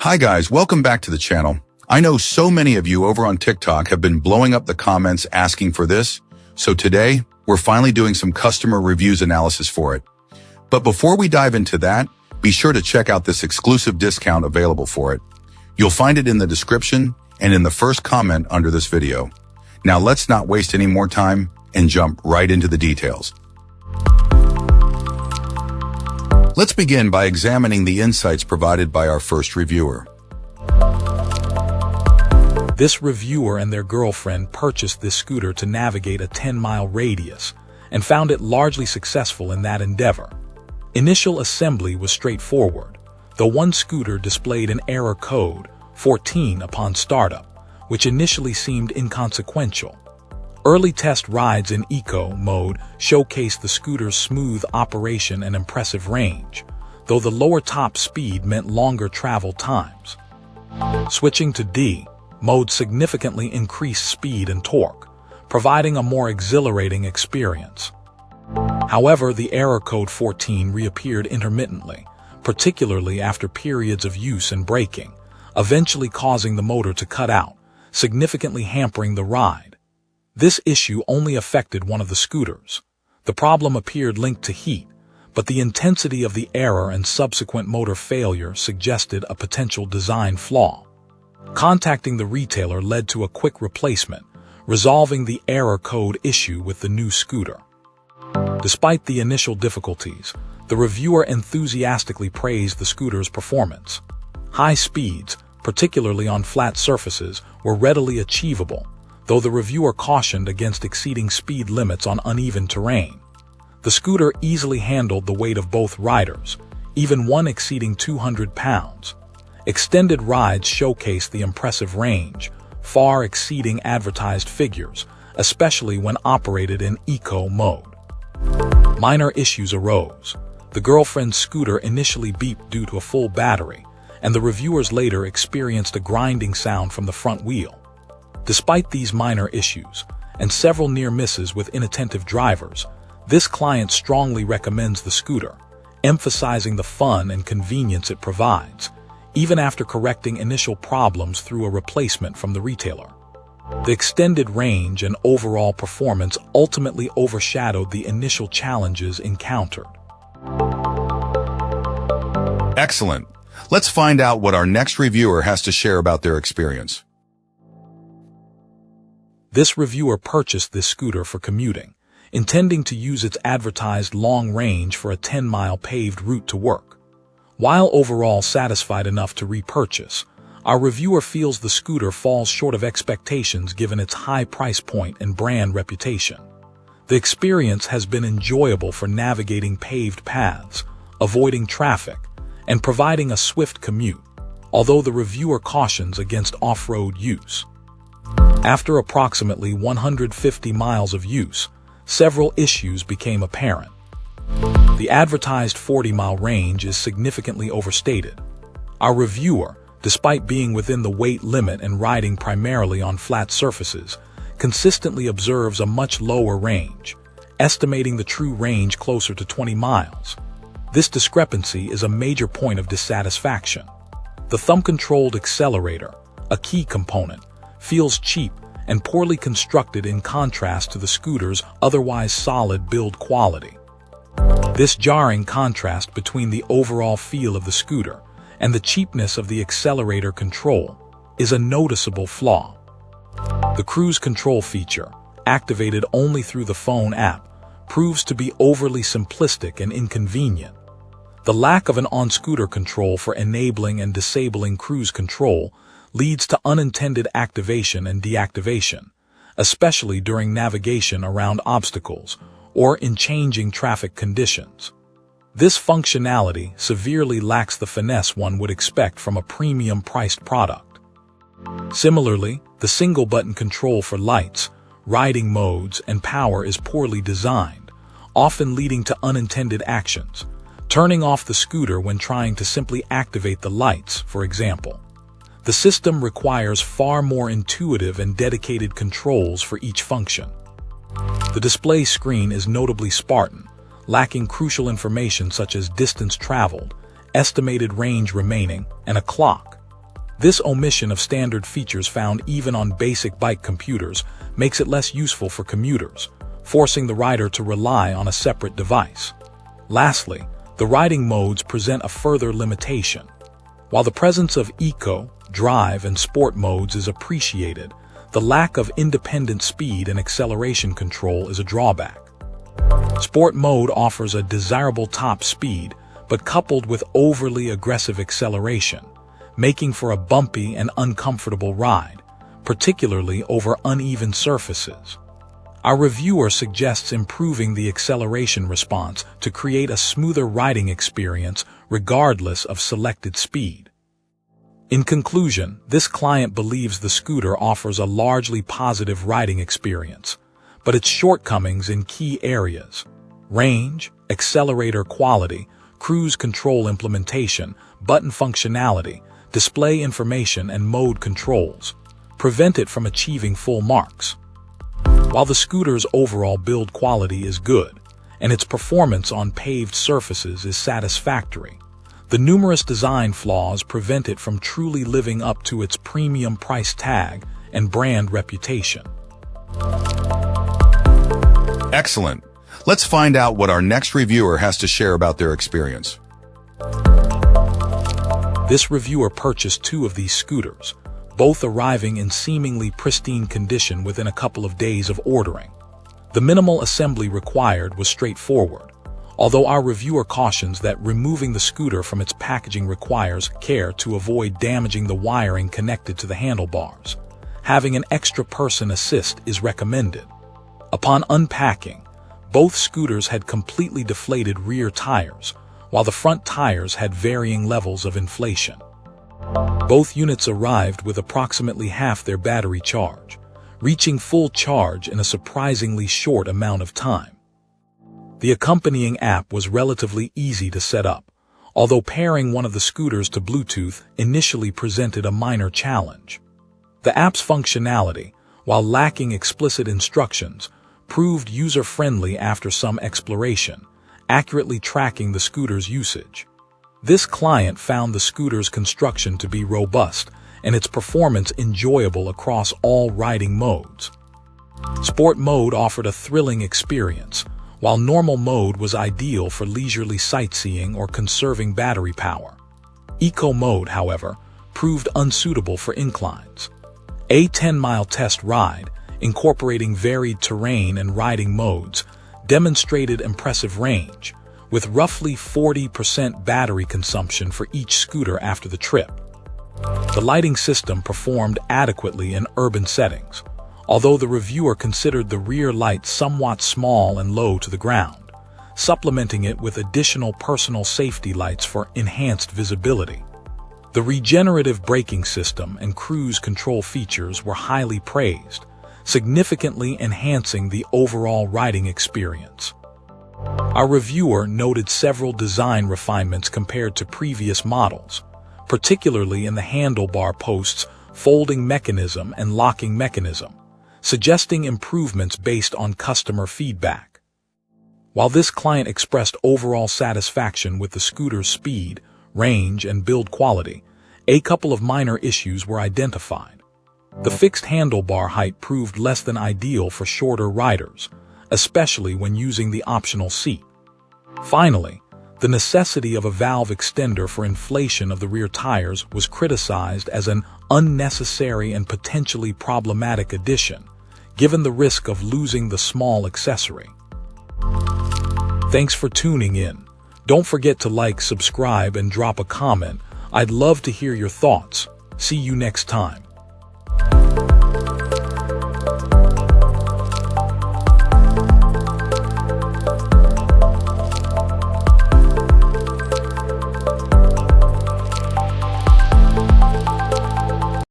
Hi guys, welcome back to the channel. I know so many of you over on TikTok have been blowing up the comments asking for this, so today we're finally doing some customer reviews analysis for it. But before we dive into that, be sure to check out this exclusive discount available for it. You'll find it in the description and in the first comment under this video. Now let's not waste any more time and jump right into the details. Let's begin by examining the insights provided by our first reviewer. This reviewer and their girlfriend purchased this scooter to navigate a 10-mile radius and found it largely successful in that endeavor. Initial assembly was straightforward, though one scooter displayed an error code 14 upon startup, which initially seemed inconsequential. Early test rides in eco mode showcased the scooter's smooth operation and impressive range, though the lower top speed meant longer travel times. Switching to D mode significantly increased speed and torque, providing a more exhilarating experience. However, the error code 14 reappeared intermittently, particularly after periods of use and braking, eventually causing the motor to cut out, significantly hampering the ride. This issue only affected one of the scooters. The problem appeared linked to heat, but the intensity of the error and subsequent motor failure suggested a potential design flaw. Contacting the retailer led to a quick replacement, resolving the error code issue with the new scooter. Despite the initial difficulties, the reviewer enthusiastically praised the scooter's performance. High speeds, particularly on flat surfaces, were readily achievable, though the reviewer cautioned against exceeding speed limits on uneven terrain. The scooter easily handled the weight of both riders, even one exceeding 200 pounds. Extended rides showcased the impressive range, far exceeding advertised figures, especially when operated in eco mode. Minor issues arose. The girlfriend's scooter initially beeped due to a full battery, and the reviewers later experienced a grinding sound from the front wheel. Despite these minor issues, and several near misses with inattentive drivers, this client strongly recommends the scooter, emphasizing the fun and convenience it provides, even after correcting initial problems through a replacement from the retailer. The extended range and overall performance ultimately overshadowed the initial challenges encountered. Excellent. Let's find out what our next reviewer has to share about their experience. This reviewer purchased this scooter for commuting, intending to use its advertised long range for a 10-mile paved route to work. While overall satisfied enough to repurchase, our reviewer feels the scooter falls short of expectations given its high price point and brand reputation. The experience has been enjoyable for navigating paved paths, avoiding traffic, and providing a swift commute, although the reviewer cautions against off-road use. After approximately 150 miles of use, several issues became apparent. The advertised 40-mile range is significantly overstated. Our reviewer, despite being within the weight limit and riding primarily on flat surfaces, consistently observes a much lower range, estimating the true range closer to 20 miles. This discrepancy is a major point of dissatisfaction. The thumb-controlled accelerator, a key component, feels cheap and poorly constructed in contrast to the scooter's otherwise solid build quality. This jarring contrast between the overall feel of the scooter and the cheapness of the accelerator control is a noticeable flaw. The cruise control feature, activated only through the phone app, proves to be overly simplistic and inconvenient. The lack of an on-scooter control for enabling and disabling cruise control leads to unintended activation and deactivation, especially during navigation around obstacles or in changing traffic conditions. This functionality severely lacks the finesse one would expect from a premium-priced product. Similarly, the single-button control for lights, riding modes, and power is poorly designed, often leading to unintended actions, turning off the scooter when trying to simply activate the lights, for example. The system requires far more intuitive and dedicated controls for each function. The display screen is notably spartan, lacking crucial information such as distance traveled, estimated range remaining, and a clock. This omission of standard features found even on basic bike computers makes it less useful for commuters, forcing the rider to rely on a separate device. Lastly, the riding modes present a further limitation. While the presence of eco, drive, and sport modes is appreciated, the lack of independent speed and acceleration control is a drawback. Sport mode offers a desirable top speed, but coupled with overly aggressive acceleration, making for a bumpy and uncomfortable ride, particularly over uneven surfaces. Our reviewer suggests improving the acceleration response to create a smoother riding experience regardless of selected speed. In conclusion, this client believes the scooter offers a largely positive riding experience, but its shortcomings in key areas — range, accelerator quality, cruise control implementation, button functionality, display information, and mode controls — prevent it from achieving full marks. While the scooter's overall build quality is good, and its performance on paved surfaces is satisfactory, the numerous design flaws prevent it from truly living up to its premium price tag and brand reputation. Excellent. Let's find out what our next reviewer has to share about their experience. This reviewer purchased 2 of these scooters, both arriving in seemingly pristine condition within a couple of days of ordering. The minimal assembly required was straightforward, although our reviewer cautions that removing the scooter from its packaging requires care to avoid damaging the wiring connected to the handlebars. Having an extra person assist is recommended. Upon unpacking, both scooters had completely deflated rear tires, while the front tires had varying levels of inflation. Both units arrived with approximately half their battery charge, reaching full charge in a surprisingly short amount of time. The accompanying app was relatively easy to set up, although pairing one of the scooters to Bluetooth initially presented a minor challenge. The app's functionality, while lacking explicit instructions, proved user-friendly after some exploration, accurately tracking the scooter's usage. This client found the scooter's construction to be robust and its performance enjoyable across all riding modes. Sport mode offered a thrilling experience, while normal mode was ideal for leisurely sightseeing or conserving battery power. Eco mode, however, proved unsuitable for inclines. A 10-mile test ride, incorporating varied terrain and riding modes, demonstrated impressive range, with roughly 40% battery consumption for each scooter after the trip. The lighting system performed adequately in urban settings, although the reviewer considered the rear light somewhat small and low to the ground, supplementing it with additional personal safety lights for enhanced visibility. The regenerative braking system and cruise control features were highly praised, significantly enhancing the overall riding experience. Our reviewer noted several design refinements compared to previous models, particularly in the handlebar posts, folding mechanism, and locking mechanism, suggesting improvements based on customer feedback. While this client expressed overall satisfaction with the scooter's speed, range, and build quality, a couple of minor issues were identified. The fixed handlebar height proved less than ideal for shorter riders, especially when using the optional seat. Finally, the necessity of a valve extender for inflation of the rear tires was criticized as an unnecessary and potentially problematic addition, given the risk of losing the small accessory. Thanks for tuning in. Don't forget to like, subscribe, and drop a comment. I'd love to hear your thoughts. See you next time.